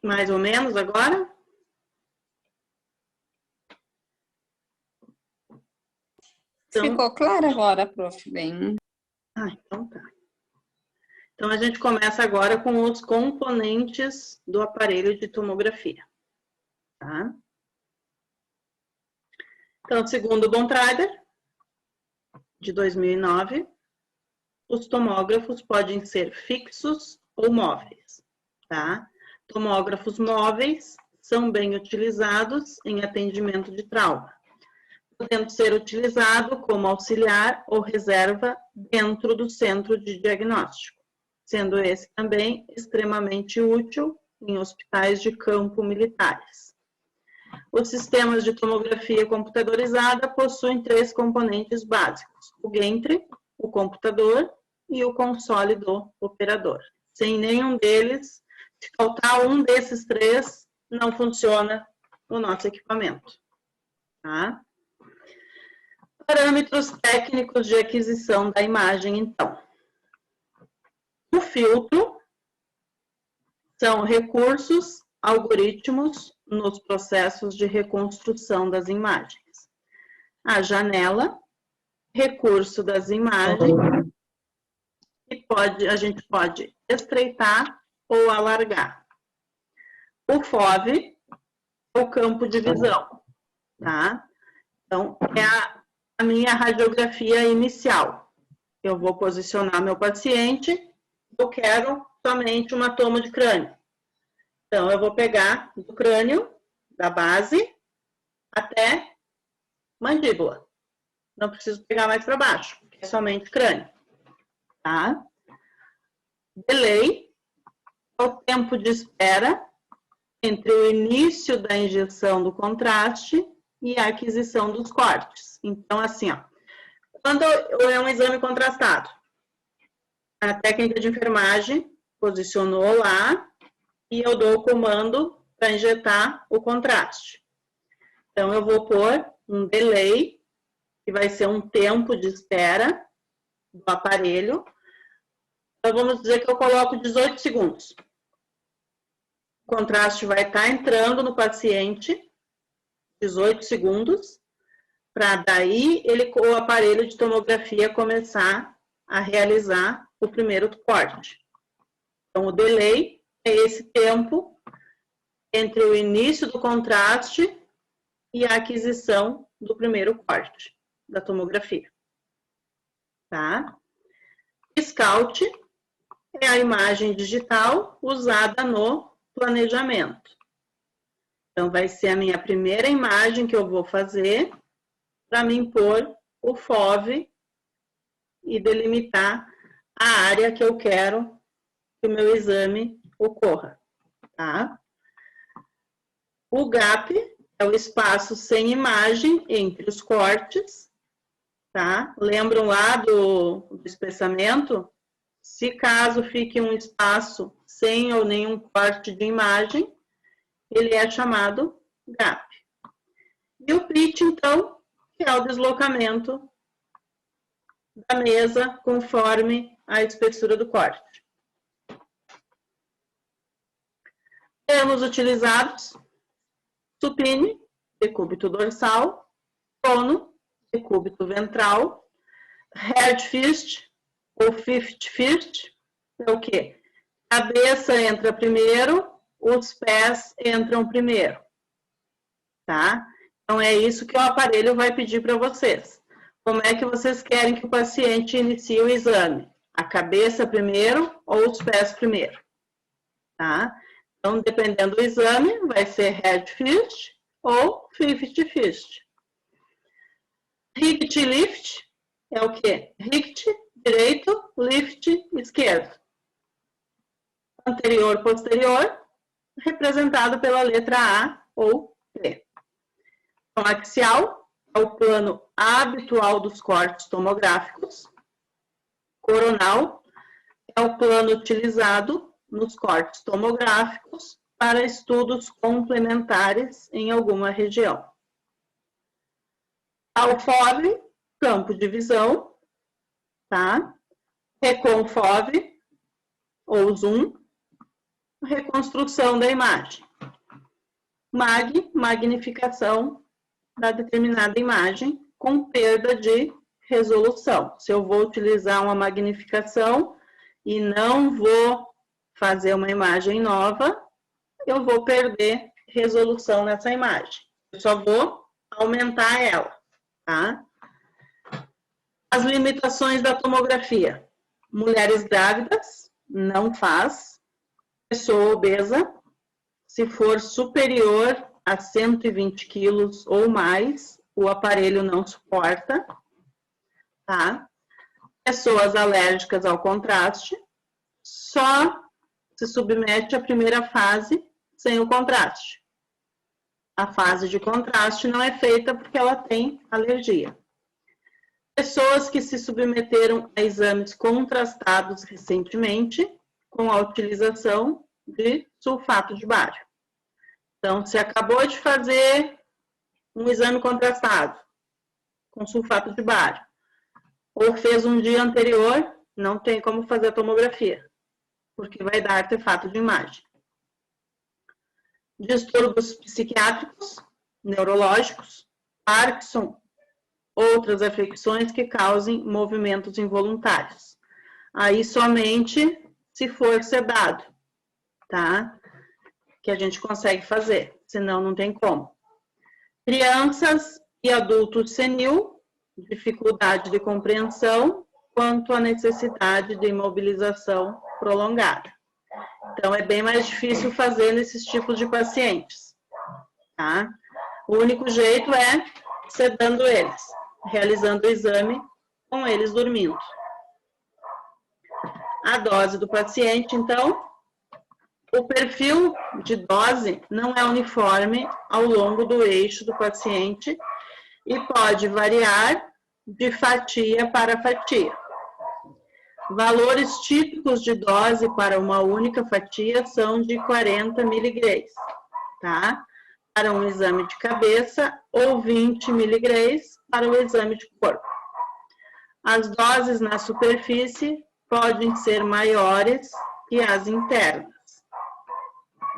Mais ou menos agora? Então, ficou claro agora, prof. Bem. Então tá. Então, a gente começa agora com os componentes do aparelho de tomografia. Tá? Então, segundo o Bontrager, de 2009, os tomógrafos podem ser fixos ou móveis. Tá? Tomógrafos móveis são bem utilizados em atendimento de trauma, podendo ser utilizado como auxiliar ou reserva dentro do centro de diagnóstico, sendo esse também extremamente útil em hospitais de campo militares. Os sistemas de tomografia computadorizada possuem 3 componentes básicos: o gantry, o computador e o console do operador. Sem nenhum deles, se faltar um desses 3, não funciona o nosso equipamento. Tá? Parâmetros técnicos de aquisição da imagem, então. O filtro são recursos, algoritmos nos processos de reconstrução das imagens. A janela, recurso das imagens, que a gente pode estreitar ou alargar. O FOV é o campo de visão, tá? Então, é a minha radiografia inicial. Eu vou posicionar meu paciente, eu quero somente uma toma de crânio. Então, eu vou pegar do crânio, da base, até mandíbula. Não preciso pegar mais para baixo, é somente crânio. Tá? Delay é o tempo de espera entre o início da injeção do contraste e a aquisição dos cortes. Então, assim, ó, quando é um exame contrastado, a técnica de enfermagem posicionou lá e eu dou o comando para injetar o contraste. Então, eu vou pôr um delay, que vai ser um tempo de espera do aparelho. Então, vamos dizer que eu coloco 18 segundos. O contraste vai estar entrando no paciente, 18 segundos, para daí o aparelho de tomografia começar a realizar o primeiro corte. Então, o delay é esse tempo entre o início do contraste e a aquisição do primeiro corte da tomografia. Tá? Scout é a imagem digital usada no planejamento. Então, vai ser a minha primeira imagem que eu vou fazer para me impor o FOV e delimitar a área que eu quero que o meu exame ocorra. Tá? O gap é o espaço sem imagem entre os cortes. Tá? Lembram lá do espessamento? Se caso fique um espaço sem ou nenhum corte de imagem, ele é chamado gap. E o pitch, então, que é o deslocamento da mesa conforme a espessura do corte. Termos utilizados: supine, decúbito dorsal; cono, decúbito ventral; head first ou fifth first, é o quê? Cabeça entra primeiro, os pés entram primeiro. Tá? Então, é isso que o aparelho vai pedir para vocês. Como é que vocês querem que o paciente inicie o exame? A cabeça primeiro ou os pés primeiro? Tá? Então, dependendo do exame, vai ser head first ou fifth first. Richt lift é o quê? Richt direito, lift esquerdo. Anterior, posterior, representado pela letra A ou P. Então, axial é o plano habitual dos cortes tomográficos. Coronal é o plano utilizado nos cortes tomográficos para estudos complementares em alguma região. Alfove, campo de visão, tá? Reconfove, ou zoom, reconstrução da imagem. MAG, magnificação da determinada imagem com perda de resolução. Se eu vou utilizar uma magnificação e não vou fazer uma imagem nova, eu vou perder resolução nessa imagem. Eu só vou aumentar ela, tá? As limitações da tomografia. Mulheres grávidas, não faz. Pessoa obesa, se for superior a 120 quilos ou mais, o aparelho não suporta, tá? Pessoas alérgicas ao contraste, só se submete à primeira fase sem o contraste. A fase de contraste não é feita porque ela tem alergia. Pessoas que se submeteram a exames contrastados recentemente com a utilização de sulfato de bário. Então, se acabou de fazer um exame contrastado com sulfato de bário, ou fez um dia anterior, não tem como fazer a tomografia, porque vai dar artefato de imagem. Distúrbios psiquiátricos, neurológicos, Parkinson, outras afecções que causem movimentos involuntários. Aí somente se for sedado, tá? Que a gente consegue fazer, senão não tem como. Crianças e adultos senil, dificuldade de compreensão, quanto à necessidade de imobilização prolongada. Então, é bem mais difícil fazer nesses tipos de pacientes, tá? O único jeito é sedando eles, realizando o exame com eles dormindo. A dose do paciente, então, o perfil de dose não é uniforme ao longo do eixo do paciente e pode variar de fatia para fatia. Valores típicos de dose para uma única fatia são de 40 miligramas, tá? Para um exame de cabeça ou 20 miligramas para o exame de corpo. As doses na superfície podem ser maiores que as internas.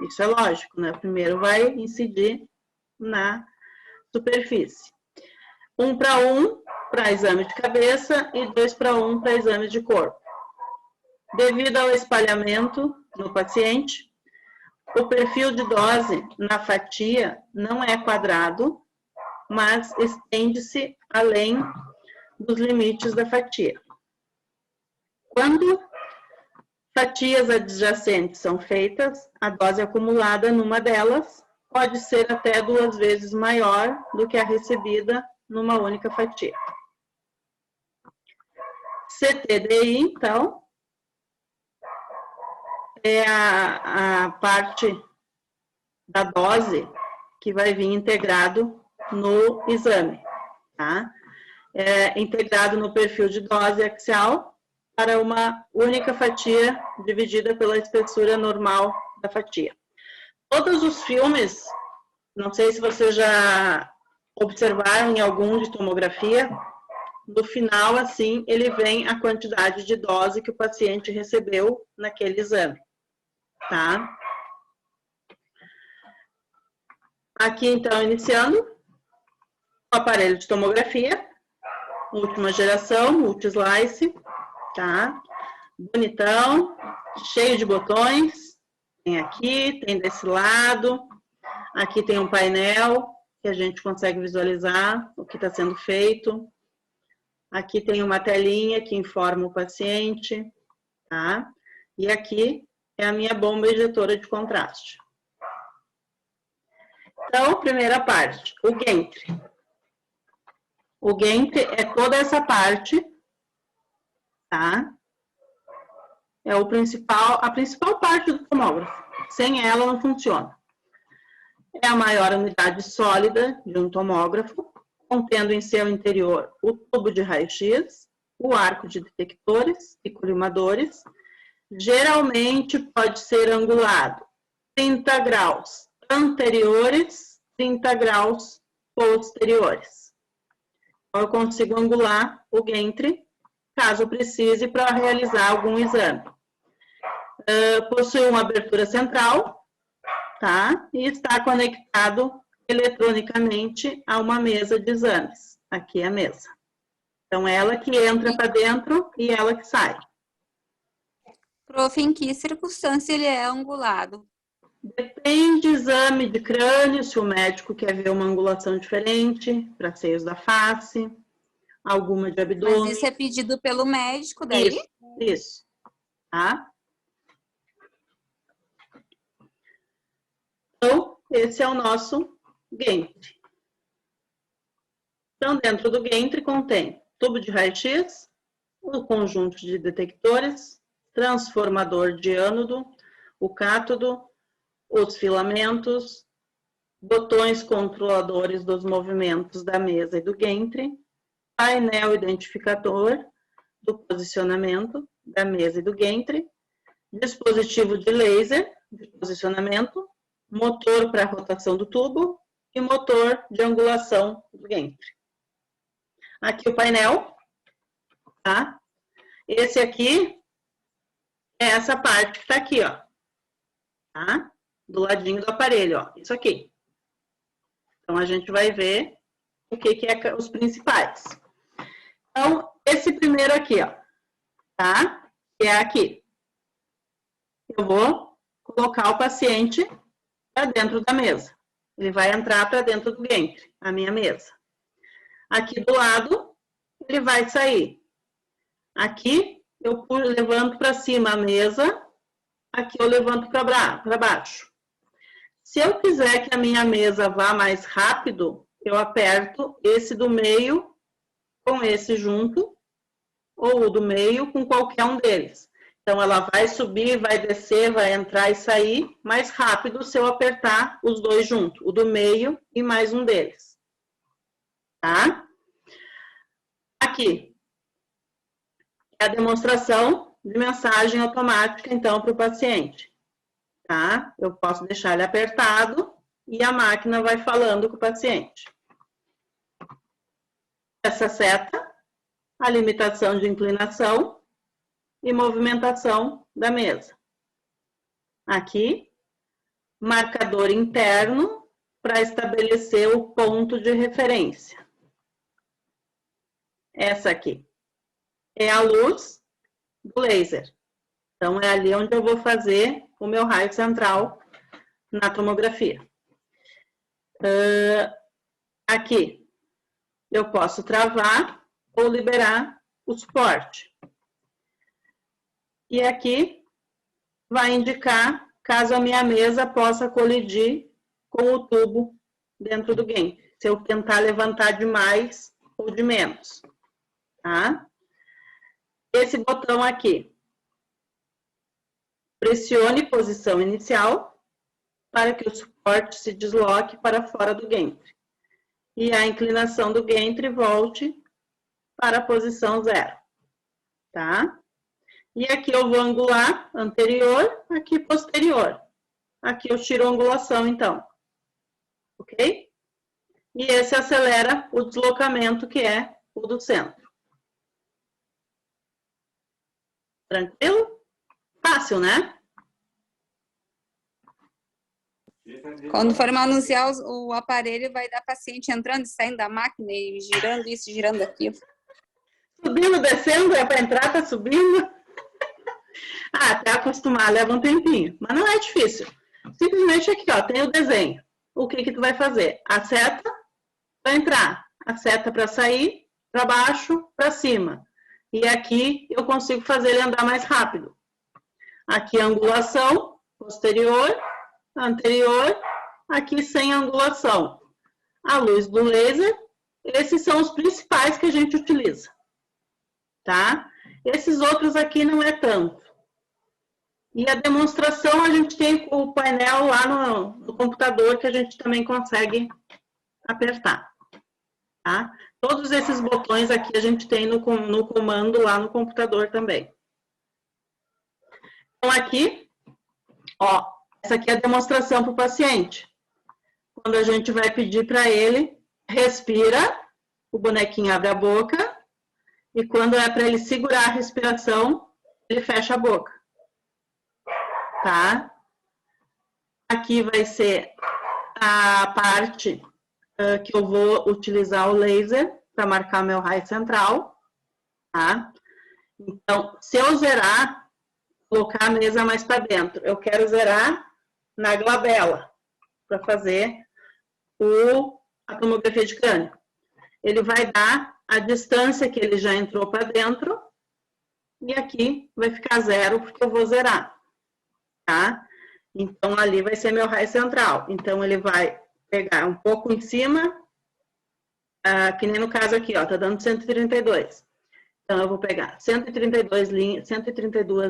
Isso é lógico, né? Primeiro vai incidir na superfície. 1:1 para exame de cabeça e 2:1 para exame de corpo. Devido ao espalhamento no paciente, o perfil de dose na fatia não é quadrado, mas estende-se além dos limites da fatia. Quando fatias adjacentes são feitas, a dose acumulada numa delas pode ser até 2 vezes maior do que a recebida numa única fatia. CTDI, então, é a parte da dose que vai vir integrado no exame, tá? É integrado no perfil de dose axial para uma única fatia dividida pela espessura normal da fatia. Todos os filmes, não sei se vocês já observaram em algum de tomografia, no final, assim, ele vem a quantidade de dose que o paciente recebeu naquele exame, tá? Aqui, então, iniciando o aparelho de tomografia, última geração, multi-slice, tá? Bonitão, cheio de botões, tem aqui, tem desse lado, aqui tem um painel que a gente consegue visualizar o que está sendo feito. Aqui tem uma telinha que informa o paciente, tá? E aqui é a minha bomba injetora de contraste. Então, primeira parte, o Gantry. O Gantry é toda essa parte, tá? É a principal parte do tomógrafo. Sem ela não funciona. É a maior unidade sólida de um tomógrafo, contendo em seu interior o tubo de raio-x, o arco de detectores e colimadores. Geralmente pode ser angulado 30 graus anteriores, 30 graus posteriores. Então, eu consigo angular o Gantry, caso precise, para realizar algum exame. possui uma abertura central, tá? E está conectado eletronicamente a uma mesa de exames. Aqui é a mesa. Então, ela que entra para dentro e ela que sai. Prof, em que circunstância ele é angulado? Depende do exame de crânio, se o médico quer ver uma angulação diferente para seios da face, alguma de abdômen. Mas isso é pedido pelo médico daí? Isso. Tá? Então, esse é o nosso gantry. Então, dentro do gantry contém tubo de raio-x, o conjunto de detectores, transformador de ânodo, o cátodo, os filamentos, botões controladores dos movimentos da mesa e do gantry, painel identificador do posicionamento da mesa e do gantry, dispositivo de laser de posicionamento, motor para rotação do tubo e motor de angulação do gantry. Aqui o painel, tá? Esse aqui é essa parte que está aqui, ó, tá? Do ladinho do aparelho, ó, isso aqui. Então, a gente vai ver o que é os principais. Então, esse primeiro aqui, ó, tá? Que é aqui. Eu vou colocar o paciente para dentro da mesa. Ele vai entrar para dentro do gantry, a minha mesa. Aqui do lado, ele vai sair. Aqui, eu levanto para cima a mesa. Aqui eu levanto para baixo. Se eu quiser que a minha mesa vá mais rápido, eu aperto esse do meio com esse junto, ou o do meio com qualquer um deles. Então, ela vai subir, vai descer, vai entrar e sair mais rápido se eu apertar os dois juntos, o do meio e mais um deles. Tá? Aqui é a demonstração de mensagem automática, então, para o paciente. Tá? Eu posso deixar ele apertado e a máquina vai falando com o paciente. Essa seta, a limitação de inclinação e movimentação da mesa. Aqui, marcador interno para estabelecer o ponto de referência. Essa aqui é a luz do laser. Então, é ali onde eu vou fazer o meu raio central na tomografia. Aqui, eu posso travar ou liberar o suporte. E aqui, vai indicar caso a minha mesa possa colidir com o tubo dentro do gantry. Se eu tentar levantar de mais ou de menos. Tá? Esse botão aqui. Pressione posição inicial para que o suporte se desloque para fora do gantry. E a inclinação do gantry volte para a posição 0. Tá? E aqui eu vou angular anterior, aqui posterior. Aqui eu tiro a angulação, então. Ok? E esse acelera o deslocamento, que é o do centro. Tranquilo? Fácil, né? Quando for manusear o aparelho, vai dar paciente entrando e saindo da máquina e girando isso, girando aquilo. Subindo, descendo, é para entrar, tá subindo. Até acostumar leva um tempinho, mas não é difícil. Simplesmente aqui, ó, tem o desenho. O que tu vai fazer? A seta para entrar, a seta para sair, para baixo, para cima. E aqui eu consigo fazer ele andar mais rápido. Aqui a angulação, posterior, anterior, aqui sem angulação. A luz do laser, esses são os principais que a gente utiliza. Tá? Esses outros aqui não é tanto. E a demonstração, a gente tem o painel lá no computador que a gente também consegue apertar. Tá? Todos esses botões aqui a gente tem no comando lá no computador também. Então, aqui, ó, essa aqui é a demonstração para o paciente. Quando a gente vai pedir para ele, respira, o bonequinho abre a boca, e quando é para ele segurar a respiração, ele fecha a boca. tá? Aqui vai ser a parte que eu vou utilizar o laser para marcar meu raio central, tá? Então, se eu zerar, colocar a mesa mais para dentro, eu quero zerar na glabela para fazer a tomografia de crânio. Ele vai dar a distância que ele já entrou para dentro e aqui vai ficar 0 porque eu vou zerar, tá? Então, ali vai ser meu raio central. Então, ele vai pegar um pouco em cima, que nem no caso aqui, ó, tá dando 132. Então, eu vou pegar 132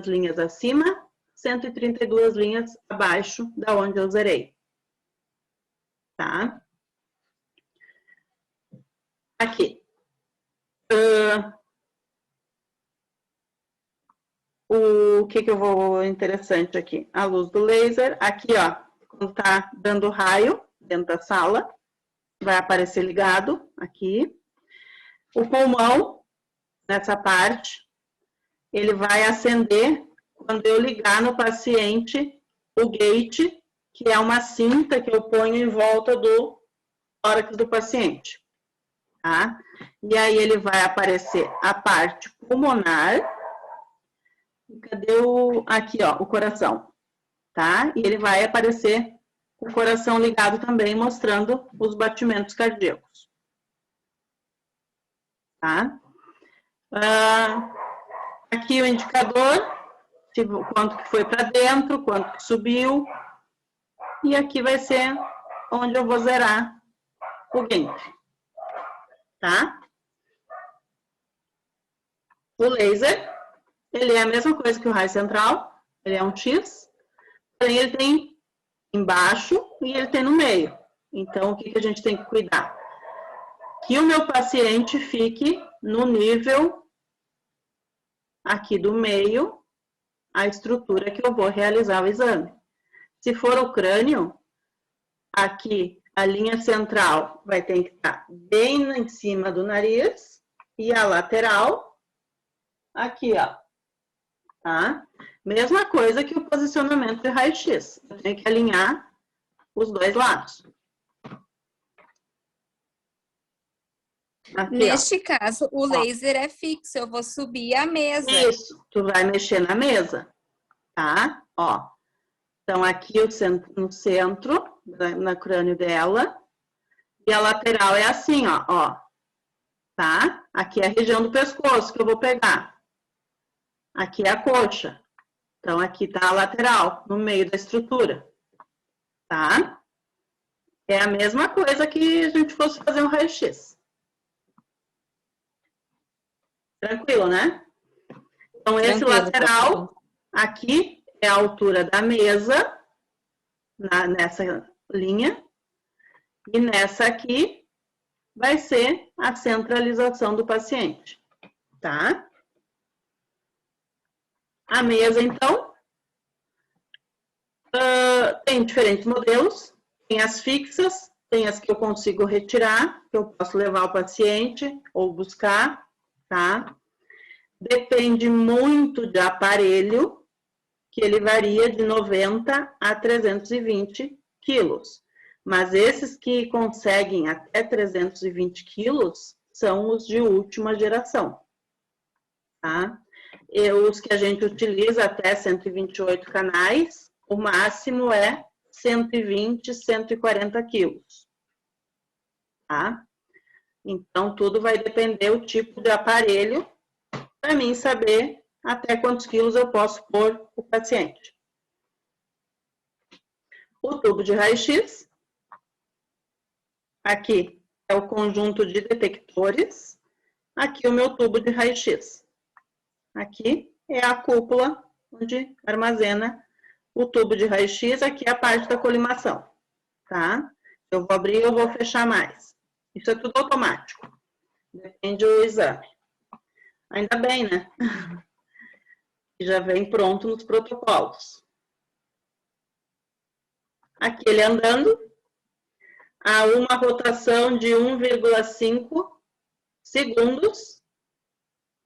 linhas acima, 132 linhas abaixo da onde eu zerei. Tá? Aqui. O que eu vou interessante aqui? A luz do laser. Aqui, ó, quando tá dando raio dentro da sala, vai aparecer ligado aqui. O pulmão, nessa parte, ele vai acender quando eu ligar no paciente o gate, que é uma cinta que eu ponho em volta do tórax do paciente. Tá? E aí ele vai aparecer a parte pulmonar. Cadê aqui, ó, o coração, tá? E ele vai aparecer o coração ligado também, mostrando os batimentos cardíacos, tá? Aqui o indicador, quanto que foi para dentro, quanto que subiu, e aqui vai ser onde eu vou zerar o gate, tá? O laser, ele é a mesma coisa que o raio central, ele é um X, porém ele tem embaixo e ele tem no meio. Então, o que a gente tem que cuidar? Que o meu paciente fique no nível aqui do meio, a estrutura que eu vou realizar o exame. Se for o crânio, aqui a linha central vai ter que estar bem em cima do nariz e a lateral aqui, ó. Tá? Mesma coisa que o posicionamento de raio-x. Eu tenho que alinhar os dois lados. Aqui, neste caso, o laser é fixo, eu vou subir a mesa. Isso, tu vai mexer na mesa, tá? Ó, então aqui no centro, no crânio dela, e a lateral é assim, ó, tá? Aqui é a região do pescoço que eu vou pegar. Aqui é a coxa. Então, aqui tá a lateral, no meio da estrutura, tá? É a mesma coisa que a gente fosse fazer um raio-x. Tranquilo, né? Então, esse lateral, aqui é a altura da mesa, nessa linha. E nessa aqui, vai ser a centralização do paciente, tá? A mesa, então, tem diferentes modelos. Tem as fixas, tem as que eu consigo retirar, que eu posso levar o paciente ou buscar, tá? Depende muito de aparelho, que ele varia de 90 a 320 quilos. Mas esses que conseguem até 320 quilos são os de última geração, tá? E os que a gente utiliza até 128 canais, o máximo é 120, 140 quilos, tá? Então, tudo vai depender do tipo de aparelho para mim saber até quantos quilos eu posso pôr o paciente. O tubo de raio-x, aqui é o conjunto de detectores, aqui o meu tubo de raio-x. Aqui é a cúpula onde armazena o tubo de raio-x, aqui é a parte da colimação, tá? Eu vou abrir ou vou fechar mais. Isso é tudo automático. Depende do exame. Ainda bem, né? Já vem pronto nos protocolos. Aqui ele andando a uma rotação de 1,5 segundos.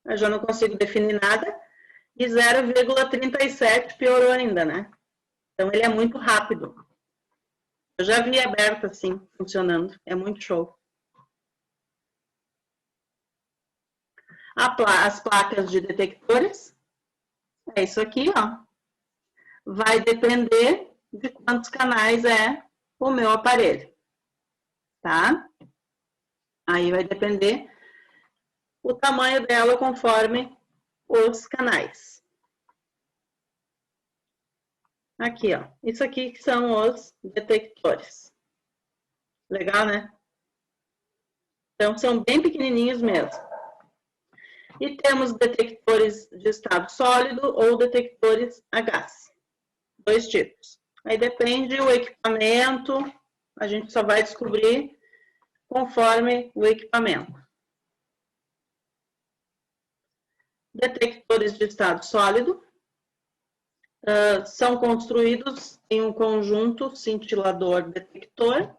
Eu já não consigo definir nada. E 0,37 piorou ainda, né? Então, ele é muito rápido. Eu já vi aberto assim, funcionando. É muito show. As placas de detectores. É isso aqui, ó. Vai depender de quantos canais é o meu aparelho. Tá? Aí vai depender o tamanho dela conforme os canais. Aqui, ó. Isso aqui que são os detectores. Legal, né? Então, são bem pequenininhos mesmo. E temos detectores de estado sólido ou detectores a gás. 2 tipos. Aí depende do equipamento, a gente só vai descobrir conforme o equipamento. Detectores de estado sólido são construídos em um conjunto cintilador-detector.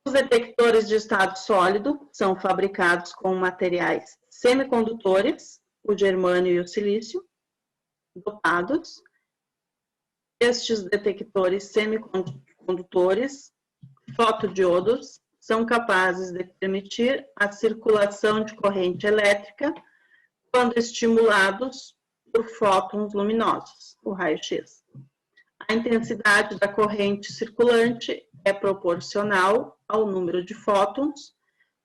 Os detectores de estado sólido são fabricados com materiais semicondutores, o germânio e o silício, dopados. Estes detectores semicondutores, fotodiodos, são capazes de permitir a circulação de corrente elétrica quando estimulados por fótons luminosos, o raio-x. A intensidade da corrente circulante é proporcional ao número de fótons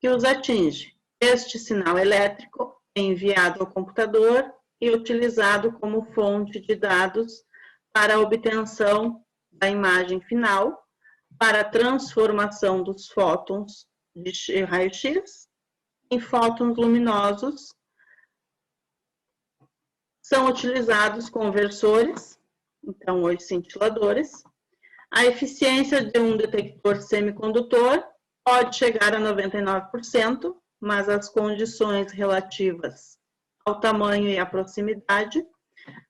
que os atinge. Este sinal elétrico é enviado ao computador e utilizado como fonte de dados para a obtenção da imagem final, para a transformação dos fótons de raio-x em fótons luminosos. São utilizados conversores, então os cintiladores. A eficiência de um detector semicondutor pode chegar a 99%, mas as condições relativas ao tamanho e à proximidade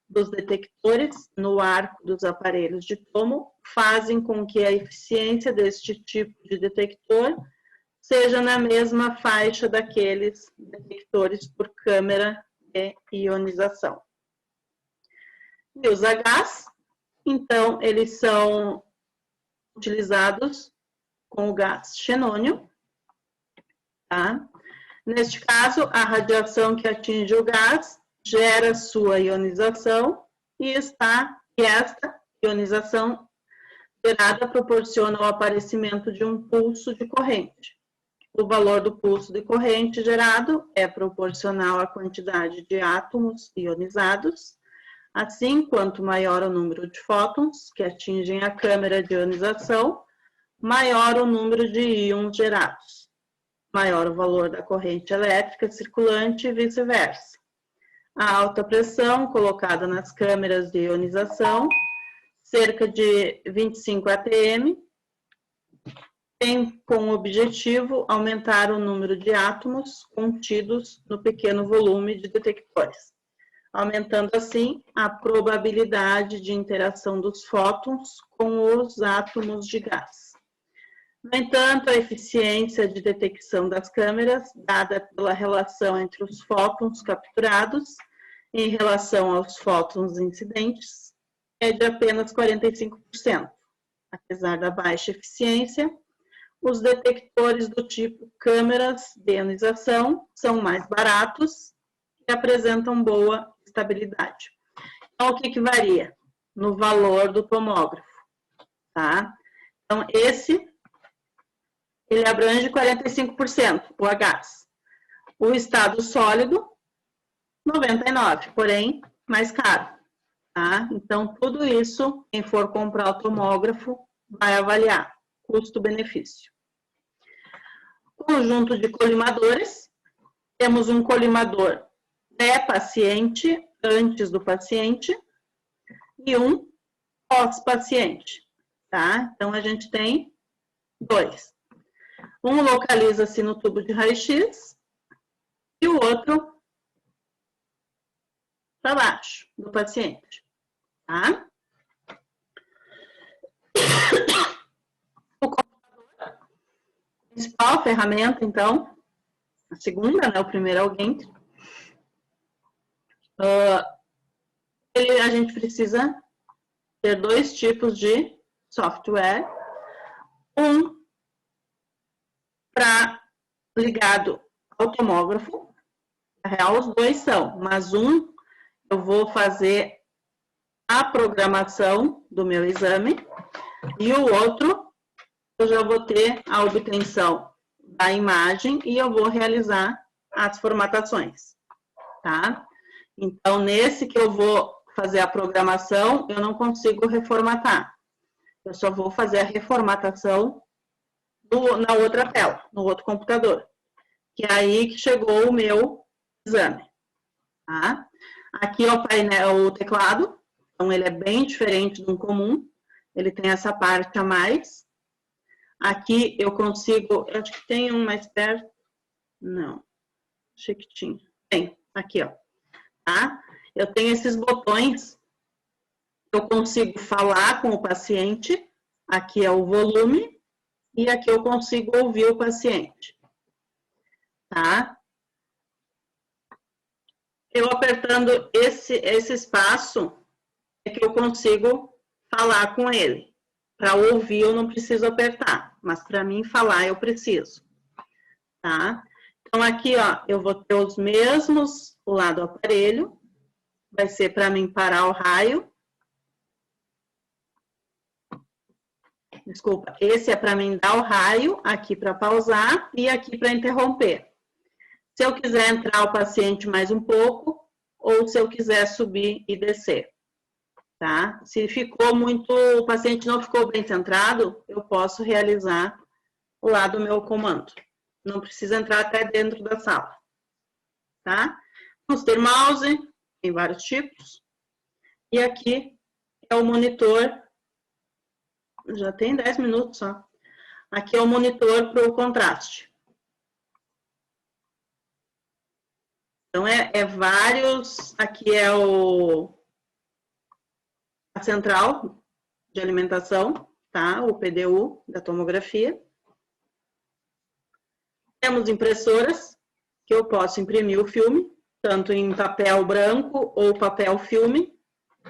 dos detectores no arco dos aparelhos de tomo fazem com que a eficiência deste tipo de detector seja na mesma faixa daqueles detectores por câmera de ionização. E os Hs, então, eles são utilizados com o gás xenônio, tá? Neste caso, a radiação que atinge o gás gera sua ionização e esta ionização gerada proporciona o aparecimento de um pulso de corrente. O valor do pulso de corrente gerado é proporcional à quantidade de átomos ionizados. Assim, quanto maior o número de fótons que atingem a câmara de ionização, maior o número de íons gerados. Maior o valor da corrente elétrica circulante e vice-versa. A alta pressão colocada nas câmeras de ionização, cerca de 25 atm, tem como objetivo aumentar o número de átomos contidos no pequeno volume de detectores, aumentando assim a probabilidade de interação dos fótons com os átomos de gás. No entanto, a eficiência de detecção das câmeras, dada pela relação entre os fótons capturados em relação aos fótons incidentes, é de apenas 45%. Apesar da baixa eficiência, os detectores do tipo câmeras de ionização são mais baratos e apresentam boa estabilidade. Então, o que varia? No valor do tomógrafo, tá? Então, ele abrange 45%, o Hs. O estado sólido, 99%, porém, mais caro, tá? Então, tudo isso, quem for comprar o tomógrafo, vai avaliar custo-benefício. Conjunto de colimadores. Temos um colimador pré-paciente, antes do paciente, e um pós-paciente, tá? Então, a gente tem 2. Um localiza-se no tubo de raio-x e o outro para baixo do paciente, tá? O computador, a principal ferramenta, então, a segunda, né? O primeiro é o Gantry. A gente precisa ter dois tipos de software. Um para ligado ao tomógrafo. Na real, os dois são, mas um eu vou fazer a programação do meu exame e o outro eu já vou ter a obtenção da imagem e eu vou realizar as formatações, tá? Então, nesse que eu vou fazer a programação, eu não consigo reformatar. Eu só vou fazer a reformatação na outra tela, no outro computador. Que é aí que chegou o meu exame, tá? Aqui é o painel, o teclado, então ele é bem diferente do comum, ele tem essa parte a mais. Aqui eu consigo, eu acho que tem um mais perto, não, achei que tinha, tem, aqui ó, tá? Eu tenho esses botões, eu consigo falar com o paciente, aqui é o volume, e aqui eu consigo ouvir o paciente, tá? Eu apertando esse espaço, é que eu consigo falar com ele. Para ouvir, eu não preciso apertar, mas para mim falar, eu preciso. Tá? Então, aqui, ó, eu vou ter os mesmos lá do aparelho. Vai ser para mim parar o raio. Desculpa, esse é para mim dar o raio, aqui para pausar e aqui para interromper. Se eu quiser entrar o paciente mais um pouco, ou se eu quiser subir e descer. Tá? Se ficou muito, o paciente não ficou bem centrado, eu posso realizar lá do meu comando. Não precisa entrar até dentro da sala. Tá? Vamos ter mouse, tem vários tipos. E aqui é o monitor, já tem 10 minutos só. Aqui é o monitor para o contraste. Então, é vários, aqui é a central de alimentação, tá? O PDU da tomografia. Temos impressoras, que eu posso imprimir o filme, tanto em papel branco ou papel filme,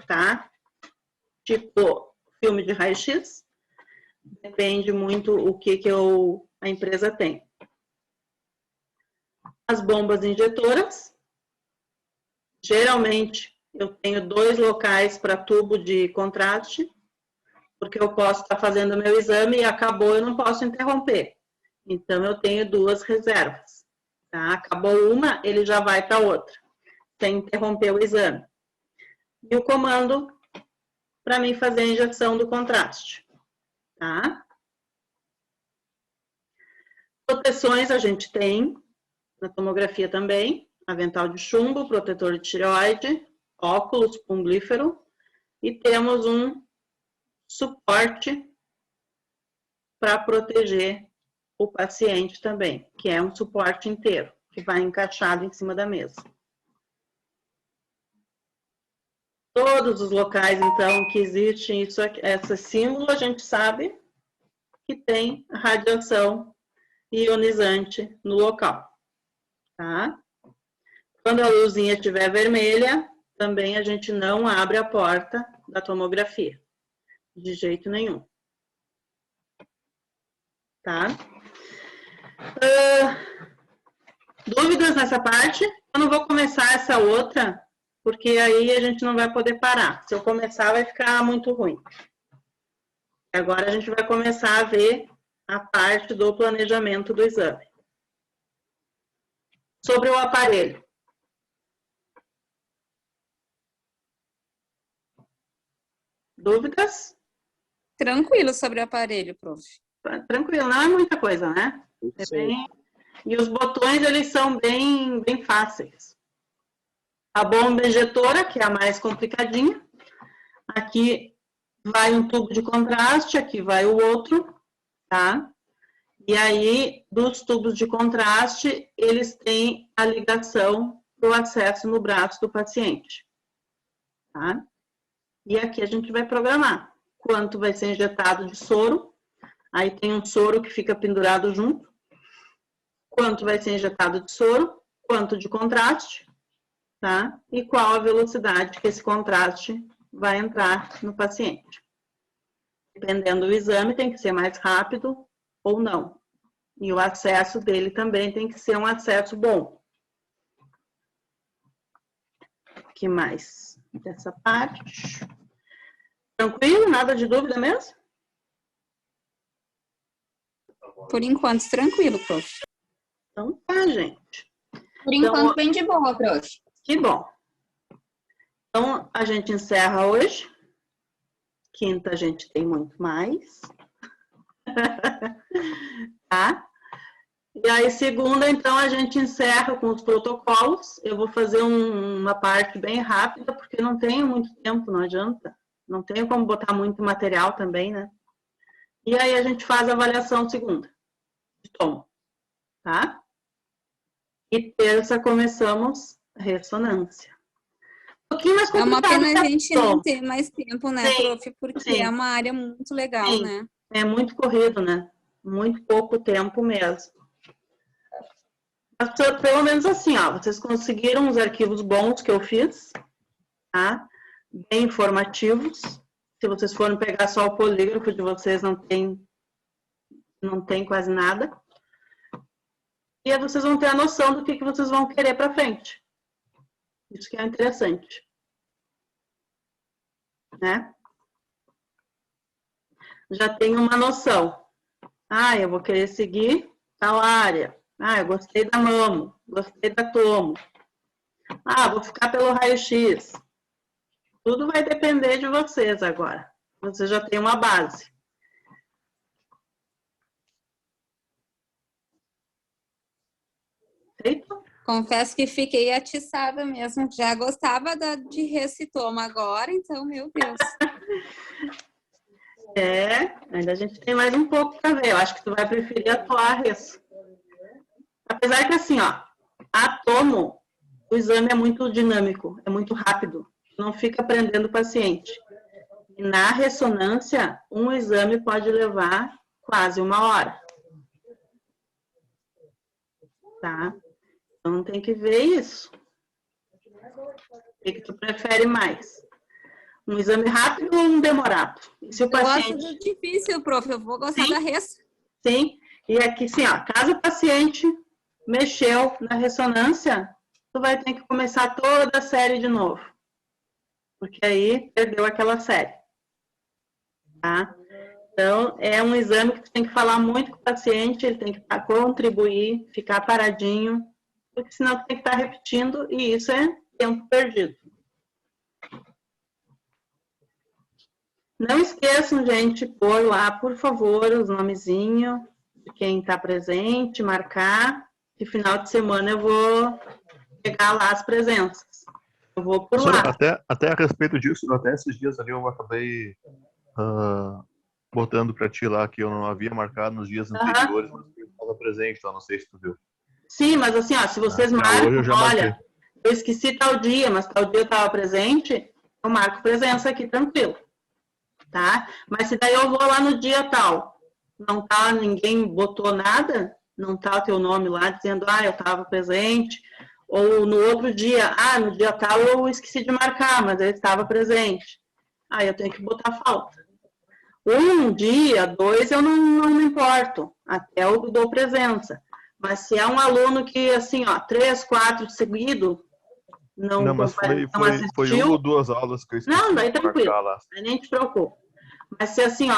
tá? Tipo filme de raio-x. Depende muito o que a empresa tem. As bombas injetoras. Geralmente, eu tenho 2 locais para tubo de contraste, porque eu posso estar fazendo o meu exame e acabou, eu não posso interromper. Então, eu tenho 2 reservas. Tá? Acabou uma, ele já vai para outra, sem interromper o exame. E o comando para mim fazer a injeção do contraste. Tá? Proteções a gente tem, na tomografia também, avental de chumbo, protetor de tireoide, óculos, pumbífero, e temos um suporte para proteger o paciente também, que é um suporte inteiro, que vai encaixado em cima da mesa. Todos os locais, então, que existem isso aqui, esse símbolo, a gente sabe que tem radiação ionizante no local, tá? Quando a luzinha estiver vermelha, também a gente não abre a porta da tomografia, de jeito nenhum. Tá? Dúvidas nessa parte? Eu não vou começar essa outra, porque aí a gente não vai poder parar. Se eu começar, vai ficar muito ruim. Agora a gente vai começar a ver a parte do planejamento do exame. Sobre o aparelho. Dúvidas? Tranquilo sobre o aparelho, prof. Tranquilo, não é muita coisa, né? É bem... E os botões, eles são bem fáceis. A bomba injetora, que é a mais complicadinha. Aqui vai um tubo de contraste, aqui vai o outro, tá? E aí, dos tubos de contraste, eles têm a ligação para o acesso no braço do paciente, tá? E aqui a gente vai programar quanto vai ser injetado de soro. Aí tem um soro que fica pendurado junto. Quanto vai ser injetado de soro, quanto de contraste, tá? E qual a velocidade que esse contraste vai entrar no paciente. Dependendo do exame, tem que ser mais rápido ou não. E o acesso dele também tem que ser um acesso bom. O que mais dessa parte? Tranquilo? Nada de dúvida mesmo? Por enquanto, tranquilo, prof. Então tá, gente. Por enquanto, bem de boa, prof. Que bom. Então, a gente encerra hoje. Quinta, a gente tem muito mais. Tá? E aí, segunda, então, a gente encerra com os protocolos. Eu vou fazer uma parte bem rápida, porque não tenho muito tempo, não adianta. Não tenho como botar muito material também, né? E aí, a gente faz a avaliação segunda de tomo, tá? E terça, começamos ressonância. Um pouquinho mais É uma complicado. pena a gente não ter mais tempo, né, Sim, prof? Porque sim. é uma área muito legal, Sim. né? É muito corrido, né? Muito pouco tempo mesmo. Mas, pelo menos assim, ó, vocês conseguiram os arquivos bons que eu fiz, tá? Bem informativos. Se vocês forem pegar só o polígrafo de vocês, não tem quase nada. E aí vocês vão ter a noção do que vocês vão querer para frente. Isso que é interessante. Né? Já tem uma noção. Ah, eu vou querer seguir tal área. Ah, eu gostei da mamo, gostei da tomo. Ah, vou ficar pelo raio-x. Tudo vai depender de vocês agora. Você já tem uma base. Feito? Confesso que fiquei atiçada mesmo. Já gostava de recitoma agora, então, meu Deus. Ainda a gente tem mais um pouco para ver. Eu acho que tu vai preferir atuar res. Apesar que assim, ó, a tomo, o exame é muito dinâmico, é muito rápido. Não fica prendendo o paciente. E na ressonância, um exame pode levar quase 1 hora. Tá? Então tem que ver isso. O que tu prefere mais? Um exame rápido ou um demorado? E se o paciente... Eu gosto do difícil, prof. Eu vou gostar da res. Sim. E aqui, sim, ó, caso o paciente mexeu na ressonância, tu vai ter que começar toda a série de novo. Porque aí perdeu aquela série. Tá? Então, é um exame que tu tem que falar muito com o paciente, ele tem que contribuir, ficar paradinho, porque senão tu tem que estar repetindo e isso é tempo perdido. Não esqueçam, gente, pôr lá, por favor, os nomezinhos de quem está presente, marcar, e final de semana eu vou pegar lá as presenças. Eu vou por lá. Até a respeito disso, até esses dias ali eu acabei botando para ti lá que eu não havia marcado nos dias anteriores, mas eu estava presente, então não sei se tu viu. Sim, mas assim, ó, se vocês marcam, hoje eu já olha, eu esqueci tal dia, mas tal dia eu estava presente, eu marco presença aqui, tranquilo. Tá? Mas se daí eu vou lá no dia tal, não tá, ninguém botou nada, não tá o teu nome lá dizendo, eu estava presente, ou no outro dia, no dia tal eu esqueci de marcar, mas eu estava presente. Aí eu tenho que botar falta. Um dia, 2, eu não me importo, até eu dou presença. Mas se é um aluno que, assim, 3, 4 seguido, não mas foi assistiu, 1 ou 2 aulas que eu esqueci. Não, daí tranquilo, aí nem te preocupa. Mas se assim,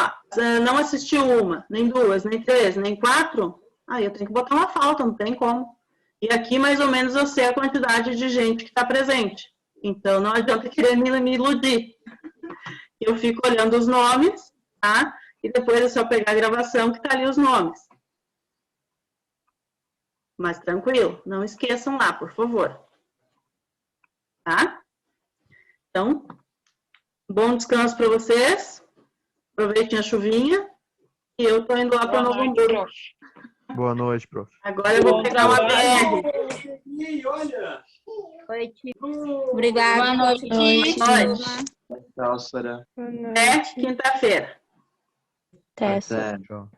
não assistiu 1, nem 2, nem 3, nem 4, aí eu tenho que botar uma falta, não tem como. E aqui, mais ou menos, eu sei a quantidade de gente que está presente. Então, não adianta querer me iludir. Eu fico olhando os nomes, tá? E depois é só pegar a gravação que tá ali os nomes. Mas tranquilo, não esqueçam lá, por favor. Tá? Então, bom descanso para vocês. Aproveitem a chuvinha. E eu tô indo lá para Novo Hamburgo. Boa noite, prof. Agora eu vou pegar uma BR. Obrigada. Boa noite. Boa noite. Tchau, Sara. Até quinta-feira. Até. Tchau.